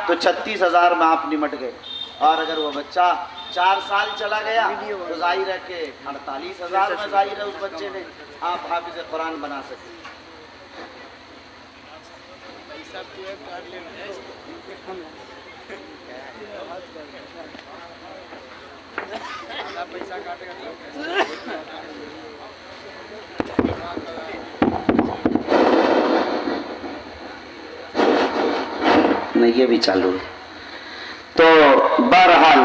تو 36,000 میں آپ نمٹ گئے، اور اگر وہ بچہ 4 سال چلا گیا تو ظاہر ہے کہ 48,000 میں ظاہر ہے اس بچے نے آپ حافظ قرآن بنا سکتے۔ نہیں یہ بھی چالو ہے۔ تو بہرحال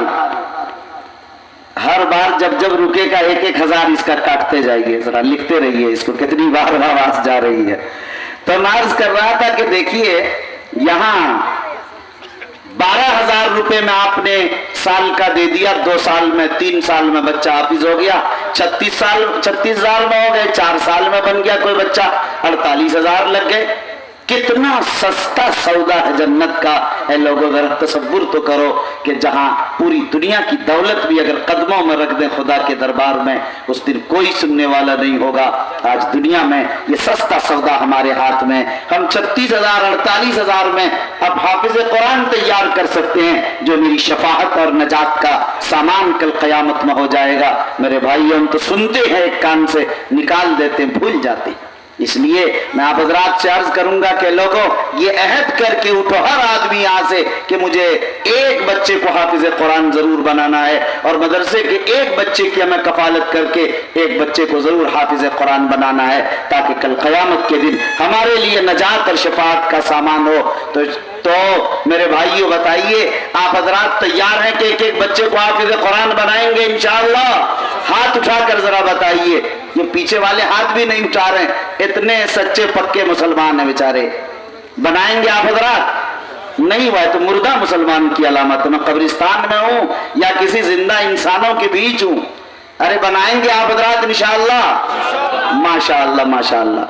ہر بار جب رکے گا 1,000 اس کا کاٹتے جائیے، ذرا لکھتے رہیے اس کو کتنی بار آواز جا رہی ہے۔ تو میں عرض کر رہا تھا کہ دیکھیے یہاں 12,000 روپے میں آپ نے سال کا دے دیا، 2 سال میں 3 سال میں بچہ حافظ ہو گیا، 36,000 میں ہو گئے، 4 سال میں بن گیا کوئی بچہ، 48,000 لگ گئے۔ کتنا سستا سودا ہے جنت کا۔ اے لوگوں ذرا تصور تو کرو کہ جہاں پوری دنیا کی دولت بھی اگر قدموں میں رکھ دیں خدا کے دربار میں اس دن کوئی سننے والا نہیں ہوگا، آج دنیا میں یہ سستا سودا ہمارے ہاتھ میں، ہم 36,000 48,000 میں اب حافظ قرآن تیار کر سکتے ہیں جو میری شفاعت اور نجات کا سامان کل قیامت میں ہو جائے گا۔ میرے بھائی ہم تو سنتے ہیں ایک کان سے نکال دیتے ہیں، بھول جاتے ہیں۔ اس لیے میں آپ حضرات سے عرض کروں گا کہ لوگوں یہ عہد کر کے اٹھو ہر آدمی یہاں سے کہ مجھے ایک بچے کو حافظ قرآن ضرور بنانا ہے، اور مدرسے کے ایک بچے کی ہمیں کفالت کر کے ایک بچے کو ضرور حافظ قرآن بنانا ہے تاکہ کل قیامت کے دن ہمارے لیے نجات اور شفاعت کا سامان ہو۔ تو میرے بھائیوں بتائیے آپ حضرات تیار ہیں کہ ایک بچے کو حافظ قرآن بنائیں گے انشاءاللہ؟ ہاتھ اٹھا کر ذرا بتائیے۔ یہ پیچھے والے ہاتھ بھی نہیں اٹھا رہے ہیں، اتنے سچے پکے مسلمان ہیں بیچارے۔ بنائیں گے آپ حضرات؟ نہیں ہوا ہے تو مردہ مسلمان کی علامت، میں قبرستان میں ہوں یا کسی زندہ انسانوں کے بیچ ہوں۔ ارے بنائیں گے آپ حضرات انشاءاللہ؟ ماشاءاللہ ماشاءاللہ۔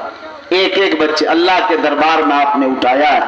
ایک بچے اللہ کے دربار میں آپ نے اٹھایا ہے،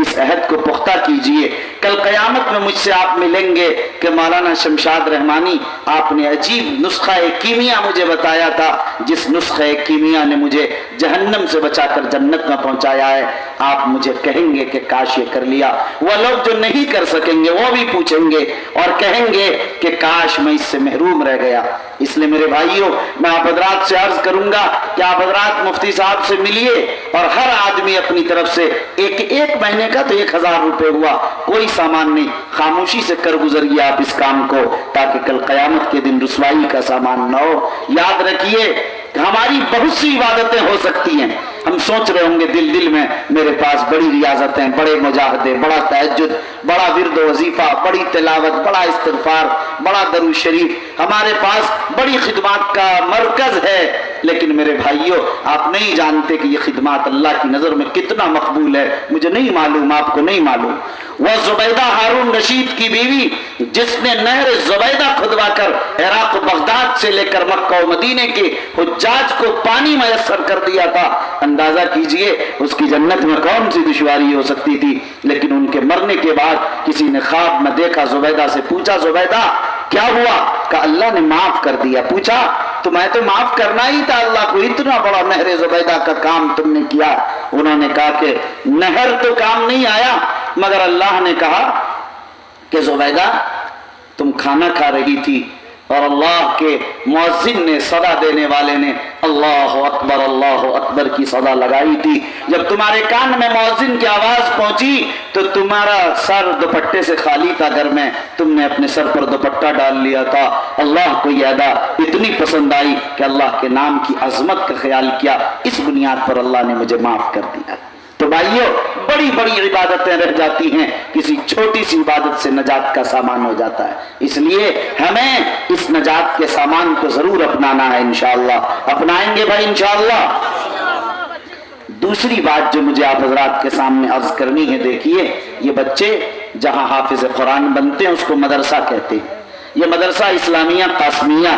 اس عہد کو پختہ کیجئے۔ کل قیامت میں مجھ سے آپ ملیں گے کہ مولانا شمشاد رحمانی آپ نے عجیب نسخہ کیمیا مجھے بتایا تھا، جس نسخہ کیمیا نے مجھے جہنم سے بچا کر جنت میں پہنچایا ہے۔ آپ مجھے کہیں گے کہ کاش یہ کر لیا۔ وہ لوگ جو نہیں کر سکیں گے وہ بھی پوچھیں گے اور کہیں گے کہ کاش میں اس سے محروم رہ گیا۔ اس لیے میرے بھائیوں میں آپ حضرات سے عرض کروں گا کہ آپ حضرات مفتی صاحب سے ملیے اور ہر آدمی اپنی طرف سے ایک مہینے کا تو 1,000 روپے ہوا، کوئی سامان نہیں، خاموشی سے کر گزریے آپ اس کام کو تاکہ کل قیامت کے دن رسوائی کا سامان نہ ہو۔ یاد رکھیے ہماری بہت سی عبادتیں ہو سکتی ہیں، ہم سوچ رہے ہوں گے دل میں میرے پاس بڑی ریاضتیں، بڑے مجاہدے، بڑا تہجد، بڑا ورد و وظیفہ، بڑی تلاوت، بڑا استغفار، بڑا درود شریف، ہمارے پاس بڑی خدمات کا مرکز ہے، لیکن میرے بھائیوں آپ نہیں جانتے کہ یہ خدمات اللہ کی نظر میں کتنا مقبول ہے۔ مجھے نہیں معلوم، آپ کو نہیں معلوم۔ وہ زبیدہ ہارون رشید کی بیوی جس نے نہر زبیدہ کھدوا کر عراق و بغداد سے لے کر مکہ و مدینے کے حجاج کو پانی میسر کر دیا تھا، اندازہ کیجئے اس کی جنت میں کون سی دشواری ہو سکتی تھی۔ لیکن ان کے مرنے کے بعد کسی نے خواب میں دیکھا، زبیدہ سے پوچھا زبیدہ کیا ہوا؟ کہ اللہ نے معاف کر دیا۔ پوچھا تو میں تو معاف کرنا ہی تھا اللہ کو، اتنا بڑا نہر زبیدہ کا کام تم نے کیا۔ انہوں نے کہا کہ نہر تو کام نہیں آیا، مگر اللہ نے کہا کہ زبیدہ تم کھانا کھا رہی تھی اور اللہ کے مؤذن نے صدا دینے والے نے اللہ اکبر کی صدا لگائی تھی۔ جب تمہارے کان میں مؤذن کی آواز پہنچی تو تمہارا سر دوپٹے سے خالی تھا گھر میں، تم نے اپنے سر پر دوپٹہ ڈال لیا تھا۔ اللہ کو یہ ادا اتنی پسند آئی کہ اللہ کے نام کی عظمت کا خیال کیا، اس بنیاد پر اللہ نے مجھے معاف کر دیا۔ تو بھائیو بڑی بڑی عبادتیں رہ جاتی ہیں، کسی چھوٹی سی عبادت سے نجات کا سامان ہو جاتا ہے۔ اس لیے ہمیں اس نجات کے سامان کو ضرور اپنانا ہے انشاءاللہ۔ اپنائیں گے بھائی انشاءاللہ؟ دوسری بات جو مجھے آپ حضرات کے سامنے عرض کرنی ہے، دیکھیے یہ بچے جہاں حافظ قرآن بنتے ہیں اس کو مدرسہ کہتے ہیں۔ یہ مدرسہ اسلامیہ قاسمیہ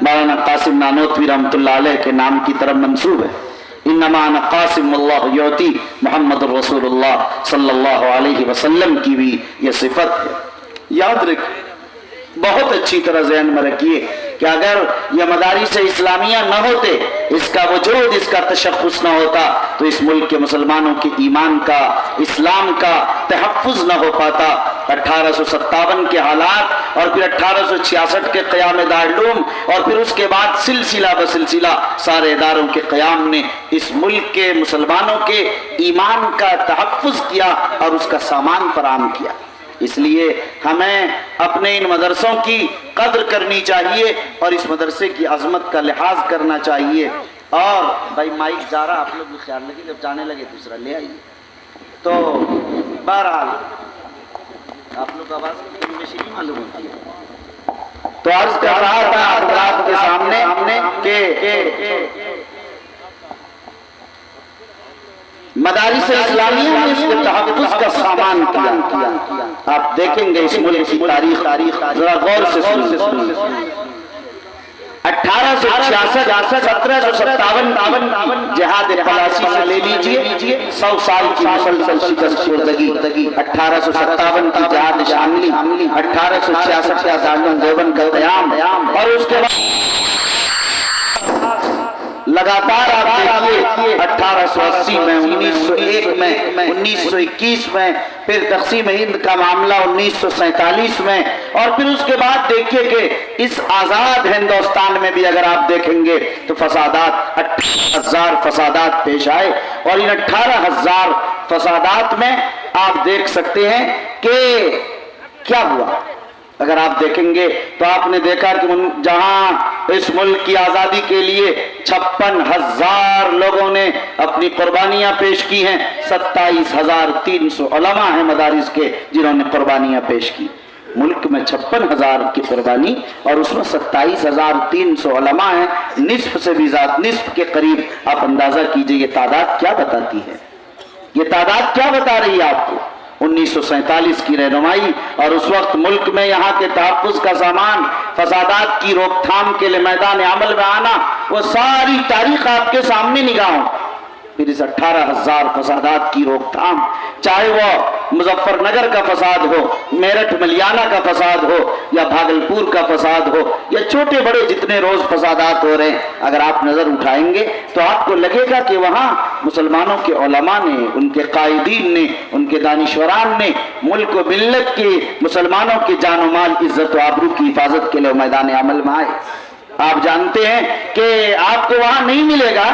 مولانا قاسم نانوتوی رحمۃ اللہ علیہ کے نام کی طرف منسوب ہے۔ انما انا قاسم اللہ یعطی محمد رسول اللہ صلی اللہ علیہ وسلم کی بھی یہ صفت ہے۔ یاد رکھیں، بہت اچھی طرح ذہن میں رکھیے کہ اگر یہ مدارس اسلامیہ نہ ہوتے اس کا وجود، اس کا تشخص نہ ہوتا تو اس ملک کے مسلمانوں کے ایمان کا، اسلام کا تحفظ نہ ہو پاتا۔ 1857 کے حالات اور پھر 1866 کے قیام دارالعلوم اور پھر اس کے بعد سلسلہ بسلسلہ سارے اداروں کے قیام نے اس ملک کے مسلمانوں کے ایمان کا تحفظ کیا اور اس کا سامان فراہم کیا۔ اس لیے ہمیں اپنے ان مدرسوں کی قدر کرنی چاہیے اور اس مدرسے کی عظمت کا لحاظ کرنا چاہیے۔ اور بھائی مائک جا رہا، آپ لوگ بھی خیال رکھیں، جب جانے لگے دوسرا لے آئیے۔ تو بہرحال آپ لوگ آواز کی کمی بیشی نہیں معلوم ہوتی ہے، تو عرض کر رہا تھا حضرات کے سامنے کہ مدارس اسلامیہ نے اس کے تحفظ کا سامان کیا۔ آپ دیکھیں گے اس ملک کی تاریخ ذرا غور سے سنیں۔ 1866 1757 جہاد پلاسی سے لے لیجئے، 100 سال کی مسلسل شکست خوردگی، 1857 کی جہاد شاملی، 1866 کا دارالعلوم دیوبند کا قیام، اور اس کے بعد لگاتار آپ دیکھیے 1880 میں، 1901 میں، 1921 میں، پھر تقسیم ہند کا معاملہ 1947 میں، اور پھر اس کے بعد دیکھیے کہ اس آزاد ہندوستان میں بھی اگر آپ دیکھیں گے تو فسادات 18,000 فسادات پیش آئے، اور ان 18,000 فسادات میں آپ دیکھ سکتے ہیں کہ کیا ہوا۔ اگر آپ دیکھیں گے تو آپ نے دیکھا کہ جہاں اس ملک کی آزادی کے لیے 56,000 لوگوں نے اپنی قربانیاں پیش کی ہیں، 27,300 علماء ہیں مدارس کے جنہوں نے قربانیاں پیش کی۔ ملک میں 56,000 کی قربانی اور اس میں 27,300 علماء ہیں، نصف سے بھی زیادہ، نصف کے قریب۔ آپ اندازہ کیجئے یہ تعداد کیا بتاتی ہے، یہ تعداد کیا بتا رہی ہے آپ کو۔ 1947 کی رہنمائی اور اس وقت ملک میں یہاں کے تحفظ کا سامان، فسادات کی روک تھام کے لیے میدان عمل میں آنا، وہ ساری تاریخ آپ کے سامنے نگاہوں۔ پھر اس 18,000 فسادات کی روک تھام، چاہے وہ مظفر نگر کا فساد ہو، میرٹھ ملیانہ کا فساد ہو، یا بھاگلپور کا فساد ہو، یا چھوٹے بڑے جتنے روز فسادات ہو رہے ہیں، اگر آپ نظر اٹھائیں گے تو آپ کو لگے گا کہ وہاں مسلمانوں کے علماء نے، ان کے قائدین نے، ان کے دانشوران نے ملک و ملت کے، مسلمانوں کے جان و مال، عزت و آبرو کی حفاظت کے لیے میدان عمل میں آئے۔ آپ جانتے ہیں کہ آپ کو وہاں نہیں ملے گا،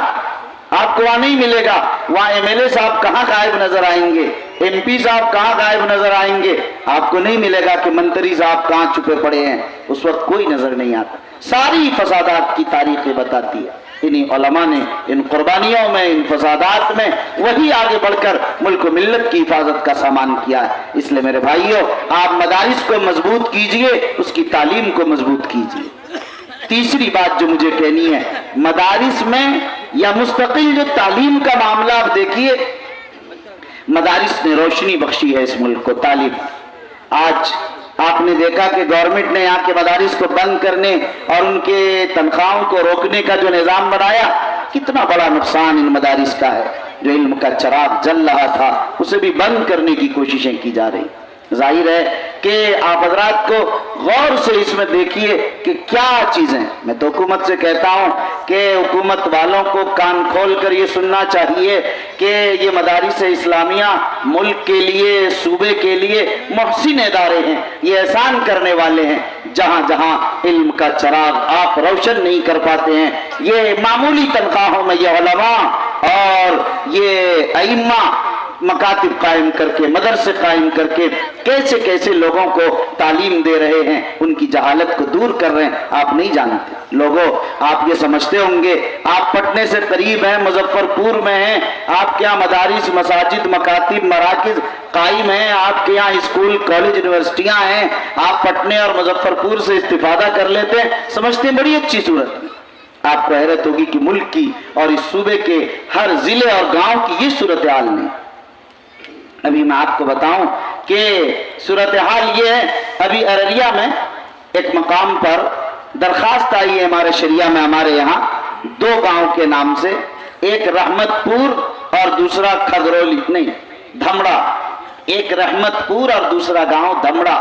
آپ کو وہاں نہیں ملے گا، وہاں ایم ایل اے صاحب کہاں غائب نظر آئیں گے، ایم پی صاحب کہاں غائب نظر آئیں گے، آپ کو نہیں ملے گا کہ منتری صاحب کہاں چھپے پڑے ہیں، اس وقت کوئی نظر نہیں آتا۔ ساری فسادات کی تاریخیں بتاتی ہے، انہی علماء نے ان قربانیوں میں، ان فسادات میں وہی آگے بڑھ کر ملک و ملت کی حفاظت کا سامان کیا ہے۔ اس لیے میرے بھائیوں، آپ مدارس کو مضبوط کیجئے، اس کی تعلیم کو مضبوط کیجئے۔ تیسری بات جو مجھے کہنی ہے، مدارس میں یا مستقل جو تعلیم کا معاملہ آپ دیکھیے، مدارس نے روشنی بخشی ہے اس ملک کو۔ تعلیم، آج آپ نے دیکھا کہ گورنمنٹ نے یہاں کے مدارس کو بند کرنے اور ان کے تنخواہوں کو روکنے کا جو نظام بنایا، کتنا بڑا نقصان ان مدارس کا ہے۔ جو علم کا چراغ جل رہا تھا اسے بھی بند کرنے کی کوششیں کی جا رہی۔ ظاہر ہے کہ آپ حضرات کو غور سے اس میں دیکھیے کہ کیا چیزیں، میں تو حکومت سے کہتا ہوں کہ حکومت والوں کو کان کھول کر یہ سننا چاہیے کہ یہ مدارس اسلامیہ ملک کے لیے، صوبے کے لیے محسن ادارے ہیں، یہ احسان کرنے والے ہیں۔ جہاں جہاں علم کا چراغ آپ روشن نہیں کر پاتے ہیں، یہ معمولی تنخواہوں میں یہ علماء اور یہ ائمہ مکاتب قائم کر کے، مدرسے قائم کر کے کیسے کیسے لوگوں کو تعلیم دے رہے ہیں، ان کی جہالت کو دور کر رہے ہیں، آپ نہیں جانتے۔ لوگوں، آپ یہ سمجھتے ہوں گے آپ پٹنے سے قریب ہیں، مظفر پور میں ہیں، آپ کے یہاں مدارس، مساجد، مکاتب، مراکز قائم ہیں، آپ کے یہاں اسکول، کالج، یونیورسٹیاں ہیں، آپ پٹنے اور مظفر پور سے استفادہ کر لیتے ہیں، سمجھتے ہیں بڑی اچھی صورت۔ آپ کو حیرت ہوگی کہ ملک کی اور اس صوبے کے ہر ضلع اور گاؤں کی یہ صورتحال نہیں۔ ابھی میں آپ کو بتاؤں کہ صورتحال یہ ہے، ابھی ارریہ میں ایک مقام پر درخواست آئی ہے ہمارے شریعہ میں، ہمارے یہاں 2 گاؤں کے نام سے، ایک رحمت پور اور دوسرا کھگرولی، نہیں دھمڑا، ایک رحمت پور اور دوسرا گاؤں دھمڑا۔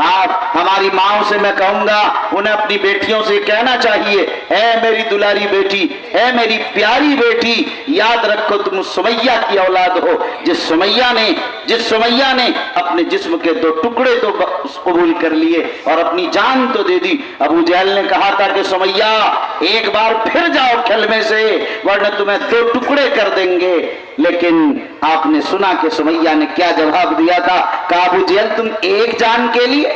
آپ ہماری ماؤں سے میں کہوں گا انہیں اپنی بیٹیوں سے کہنا چاہیے، اے میری دلاری بیٹی، اے میری پیاری بیٹی، یاد رکھو تم سمیہ کی اولاد ہو، جس سمیہ نے اپنے جسم کے 2 ٹکڑے تو قبول کر لیے اور اپنی جان تو دے دی۔ ابو جہل نے کہا تھا کہ سمیہ ایک بار پھر جاؤ کلمے سے ورنہ تمہیں 2 ٹکڑے کر دیں گے، لیکن آپ نے سنا کہ سمیہ نے کیا جواب دیا تھا؟ کہا ابو جہل تم ایک جان کے لیے،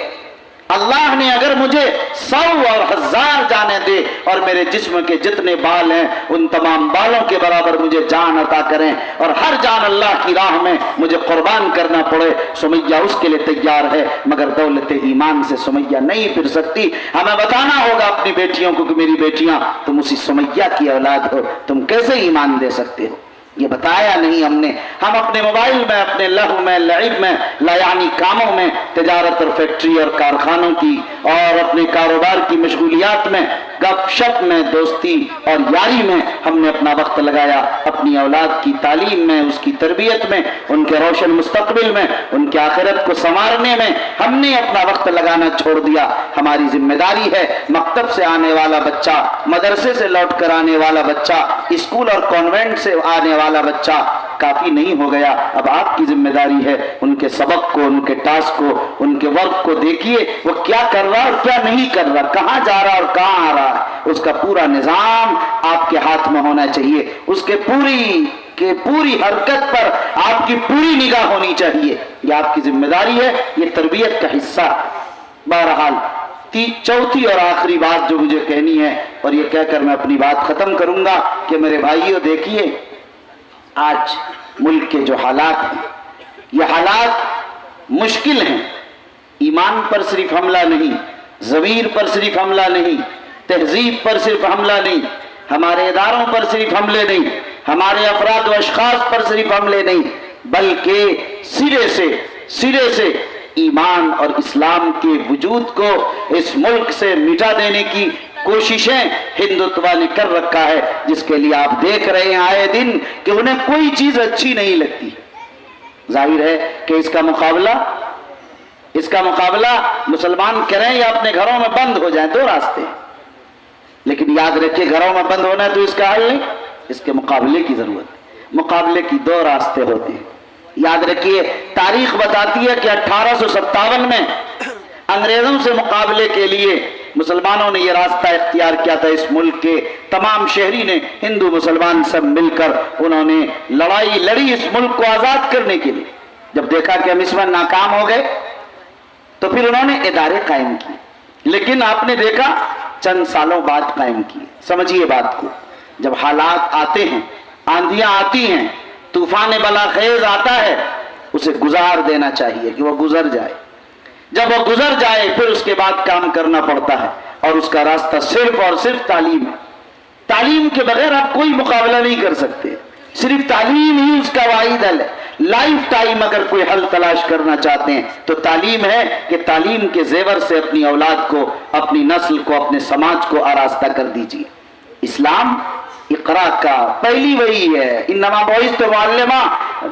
اللہ نے اگر مجھے 100 اور 1000 جانیں دے اور میرے جسم کے جتنے بال ہیں ان تمام بالوں کے برابر مجھے جان عطا کریں اور ہر جان اللہ کی راہ میں مجھے قربان کرنا پڑے، سمیہ اس کے لیے تیار ہے، مگر دولت ایمان سے سمیہ نہیں پھر سکتی۔ ہمیں بتانا ہوگا اپنی بیٹیوں کو کہ میری بیٹیاں تم اسی سمیہ کی اولاد ہو، تم کیسے ایمان دے سکتے ہو؟ یہ بتایا نہیں ہم نے۔ ہم اپنے موبائل میں، اپنے لہو میں، لعب میں، لایعنی کاموں میں، تجارت اور فیکٹری اور کارخانوں کی اور اپنے کاروبار کی مشغولیات میں، گپ شپ میں، دوستی اور یاری میں ہم نے اپنا وقت لگایا۔ اپنی اولاد کی تعلیم میں، اس کی تربیت میں، ان کے روشن مستقبل میں، ان کی آخرت کو سنوارنے میں ہم نے اپنا وقت لگانا چھوڑ دیا۔ ہماری ذمہ داری ہے مکتب سے آنے والا بچہ، مدرسے سے لوٹ کر آنے والا بچہ، اسکول اور کانوینٹ سے آنے والا بچہ کافی نہیں ہو گیا، اب آپ کی ذمہ داری ہے ان کے سبق کو، ان کے ٹاسک کو، ان کے ورک کو دیکھیے وہ کیا کر رہا اور کیا نہیں کر رہا، کہاں جا رہا اور کہاں آ رہا ہے، اس کا پورا نظام آپ کے ہاتھ میں ہونا چاہیے، اس کے پوری حرکت پر آپ کی پوری نگاہ ہونی چاہیے، یہ آپ کی ذمہ داری ہے، یہ تربیت کا حصہ۔ بہرحال چوتھی اور آخری بات جو مجھے کہنی ہے اور یہ کہہ کر میں اپنی بات ختم کروں گا کہ میرے بھائیوں دیکھیے آج ملک کے جو حالات ہیں یہ حالات مشکل ہیں، ایمان پر صرف حملہ نہیں، ضمیر پر صرف حملہ نہیں، تہذیب پر صرف حملہ نہیں، ہمارے اداروں پر صرف حملے نہیں، ہمارے افراد و اشخاص پر صرف حملے نہیں، بلکہ سرے سے ایمان اور اسلام کے وجود کو اس ملک سے مٹا دینے کی کوششیں ہندوتوا نے کر رکھا ہے، جس کے لیے آپ دیکھ رہے ہیں آئے دن کہ انہیں کوئی چیز اچھی نہیں لگتی۔ ظاہر ہے کہ اس کا مقابلہ مسلمان کریں یا اپنے گھروں میں بند ہو جائیں، 2 راستے ہیں، لیکن یاد رکھیے گھروں میں بند ہونا ہے تو اس کا حل نہیں، اس کے مقابلے کی ضرورت ہے۔ مقابلے کی 2 راستے ہوتے ہیں، یاد رکھیے تاریخ بتاتی ہے کہ 1857 میں انگریزوں سے مقابلے کے لیے مسلمانوں نے یہ راستہ اختیار کیا تھا، اس ملک کے تمام شہری نے، ہندو مسلمان سب مل کر انہوں نے لڑائی لڑی اس ملک کو آزاد کرنے کے لیے۔ جب دیکھا کہ ہم اس میں ناکام ہو گئے تو پھر انہوں نے ادارے قائم کیے، لیکن آپ نے دیکھا چند سالوں بعد قائم کیے۔ سمجھیے بات کو، جب حالات آتے ہیں، آندھیاں آتی ہیں، طوفان بلاخیز آتا ہے، اسے گزار دینا چاہیے کہ وہ گزر جائے۔ جب وہ گزر جائے پھر اس کے بعد کام کرنا پڑتا ہے، اور اس کا راستہ صرف اور صرف تعلیم ہے۔ تعلیم کے بغیر آپ کوئی مقابلہ نہیں کر سکتے، صرف تعلیم ہی اس کا واحد حل ہے۔ لائف ٹائم اگر کوئی حل تلاش کرنا چاہتے ہیں تو تعلیم ہے کہ تعلیم کے زیور سے اپنی اولاد کو، اپنی نسل کو، اپنے سماج کو آراستہ کر دیجیے۔ اسلام اقرا کا پہلی وہی ہے، انما بعثت معلما،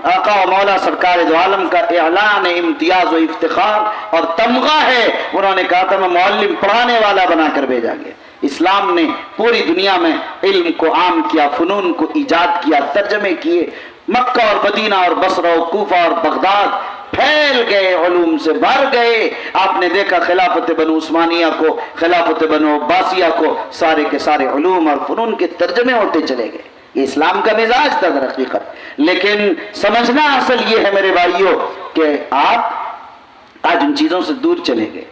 آقا و مولا سرکار دو عالم کا اعلان امتیاز و افتخار اور تمغہ ہے۔ انہوں نے کہا تھا میں معلم، پڑھانے والا بنا کر بھیجا گیا۔ اسلام نے پوری دنیا میں علم کو عام کیا، فنون کو ایجاد کیا، ترجمے کیے، مکہ اور مدینہ اور بصرہ اور کوفہ اور بغداد پھیل گئے، علوم سے بھر گئے۔ آپ نے دیکھا خلافت بنو عثمانیہ کو، خلافت بنو عباسیہ کو، سارے کے سارے علوم اور فنون کے ترجمے ہوتے چلے گئے۔ یہ اسلام کا مزاج تھا در حقیقت، لیکن سمجھنا اصل یہ ہے میرے بھائیوں کہ آپ آج ان چیزوں سے دور چلے گئے،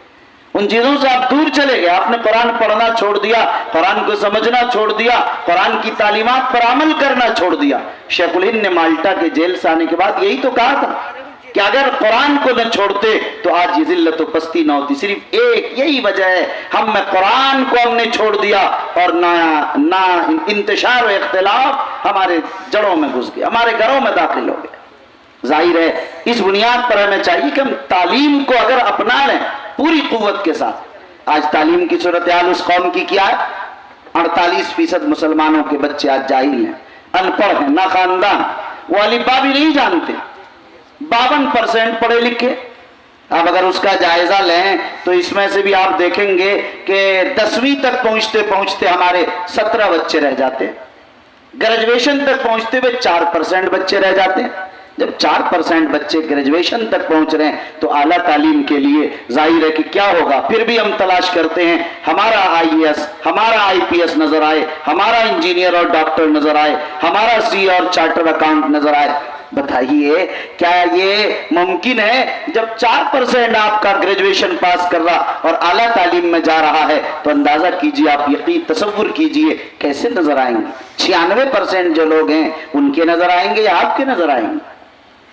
ان چیزوں سے آپ دور چلے گئے۔ آپ نے قرآن پڑھنا چھوڑ دیا، قرآن کو سمجھنا چھوڑ دیا، قرآن کی تعلیمات پر عمل کرنا چھوڑ دیا۔ شیخ الہند نے مالٹا کے جیل سے آنے کے بعد یہی تو کہا تھا کہ اگر قرآن کو نہ چھوڑتے تو آج یہ ذلت و پستی نہ ہوتی۔ صرف ایک یہی وجہ ہے، ہم میں قرآن کو ہم نے چھوڑ دیا اور نہ انتشار و اختلاف ہمارے جڑوں میں گھس گیا، ہمارے گھروں میں داخل ہو گیا۔ ظاہر ہے اس بنیاد پر ہمیں چاہیے کہ ہم تعلیم کو اگر اپنا لیں پوری قوت کے ساتھ۔ آج تعلیم کی صورتحال اس قوم کی کیا ہے؟ 48% مسلمانوں کے بچے آج جاہل ہیں، ان پڑھ ہیں، نا خاندان، وہ الف با بھی نہیں جانتے۔ 52% پڑھے لکھے، اب اگر اس کا جائزہ لیں تو اس میں سے بھی آپ دیکھیں گے کہ 10ویں تک پہنچتے پہنچتے ہمارے 17 بچے رہ جاتے ہیں، گریجویشن تک پہنچتے ہوئے 4% بچے رہ جاتے ہیں۔ جب 4% بچے گریجویشن تک پہنچ رہے ہیں تو اعلیٰ تعلیم کے لیے ظاہر ہے کہ کیا ہوگا۔ پھر بھی ہم تلاش کرتے ہیں ہمارا IAS، ہمارا IPS نظر آئے، ہمارا انجینئر اور ڈاکٹر نظر آئے، ہمارا CA اور چارٹر اکاؤنٹ نظر آئے۔ بتائیے کیا یہ ممکن ہے؟ جب 4% آپ کا گریجویشن پاس کر رہا اور اعلیٰ تعلیم میں جا رہا ہے تو اندازہ کیجئے، آپ یقین تصور کیجئے کیسے نظر آئیں گے۔ 96% جو لوگ ہیں ان کے نظر آئیں گے یا آپ کے نظر آئیں گے؟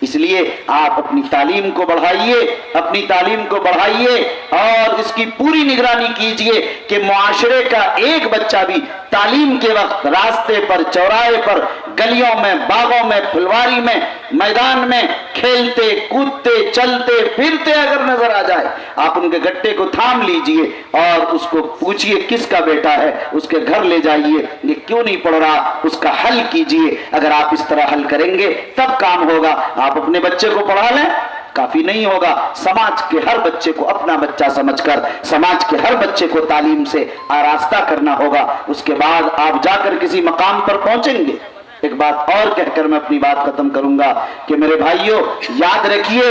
اس لیے آپ اپنی تعلیم کو بڑھائیے، اپنی تعلیم کو بڑھائیے اور اس کی پوری نگرانی کیجئے کہ معاشرے کا ایک بچہ بھی تعلیم کے وقت راستے پر، چوراہے پر، گلیوں میں، باغوں میں، پھلواری میں، میدان میں کھیلتے کودتے چلتے پھرتے اگر نظر آ جائے، آپ ان کے گٹے کو تھام لیجئے اور اس کو پوچھئے کس کا بیٹا ہے، اس کے گھر لے جائیے، یہ کیوں نہیں پڑھ رہا، اس کا حل کیجئے۔ اگر آپ اس طرح حل کریں گے تب کام ہوگا۔ آپ اپنے بچے کو پڑھا لیں کافی نہیں ہوگا، سماج کے ہر بچے کو اپنا بچہ سمجھ کر سماج کے ہر بچے کو تعلیم سے آراستہ کرنا ہوگا، اس کے بعد آپ جا کر کسی مقام پر پہنچیں گے۔ ایک بات اور کہہ کر میں اپنی بات ختم کروں گا کہ میرے بھائیوں یاد رکھیے،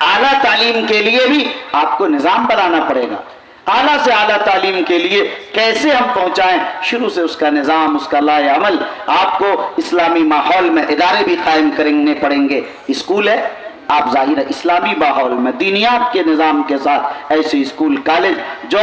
اعلیٰ تعلیم کے لیے بھی آپ کو نظام بنانا پڑے گا۔ اعلیٰ سے اعلیٰ تعلیم کے لیے کیسے ہم پہنچائیں، شروع سے اس کا نظام، اس کا لائے عمل، آپ کو اسلامی ماحول میں ادارے بھی قائم کرنے پڑیں گے۔ اسکول ہے، آپ ظاہر ہے اسلامی ماحول میں دینیات کے نظام کے ساتھ ایسے اسکول کالج جو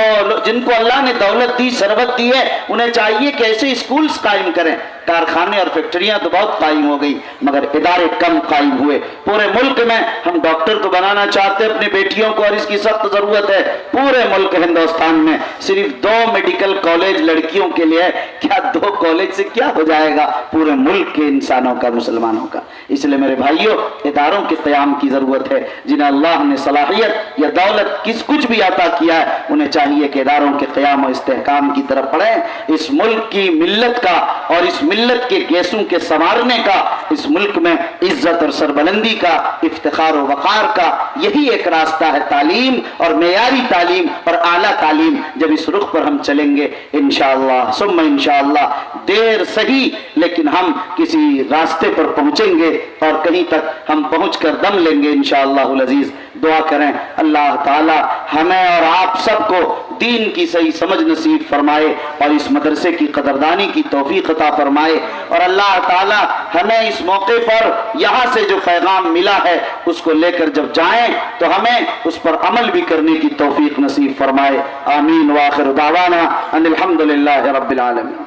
جن کو اللہ نے دولت دی، ثروت دی ہے، انہیں چاہیے کہ ایسے اسکولز قائم کریں۔ کارخانے اور فیکٹریاں تو بہت قائم ہو گئی مگر ادارے کم قائم ہوئے۔ پورے ملک میں ہم ڈاکٹر تو بنانا چاہتے ہیں اپنی بیٹیوں کو اور اس کی سخت ضرورت ہے، پورے ملک ہندوستان میں صرف 2 میڈیکل کالج لڑکیوں کے لیے ہے۔ کیا 2 کالج سے کیا ہو جائے گا پورے ملک کے انسانوں کا، مسلمانوں کا؟ اس لیے میرے بھائیوں اداروں کے قیام کی ضرورت ہے۔ جنہیں اللہ نے صلاحیت یا دولت کچھ بھی عطا کیا ہے انہیں چاہیے کہ اداروں کے قیام و استحکام کی طرف بڑھیں۔ اس ملک کی ملت کا اور اس ملت کے گیسوں کے سنوارنے کا، اس ملک میں عزت اور سربلندی کا، افتخار و وقار کا یہی ایک راستہ ہے، تعلیم اور معیاری تعلیم اور اعلیٰ تعلیم۔ جب اس رخ پر ہم چلیں گے انشاءاللہ ثم انشاءاللہ، دیر صحیح لیکن ہم کسی راستے پر پہنچیں گے اور کہیں تک ہم پہنچ کر دم لیں گے انشاءاللہ العزیز۔ دعا کریں اللہ تعالی ہمیں اور آپ سب کو دین کی صحیح سمجھ نصیب فرمائے اور اس مدرسے کی قدردانی کی توفیق عطا فرمائے، اور اللہ تعالی ہمیں اس موقع پر یہاں سے جو پیغام ملا ہے اس کو لے کر جب جائیں تو ہمیں اس پر عمل بھی کرنے کی توفیق نصیب فرمائے۔ آمین۔ وآخر دعوانا ان الحمدللہ رب العالمین۔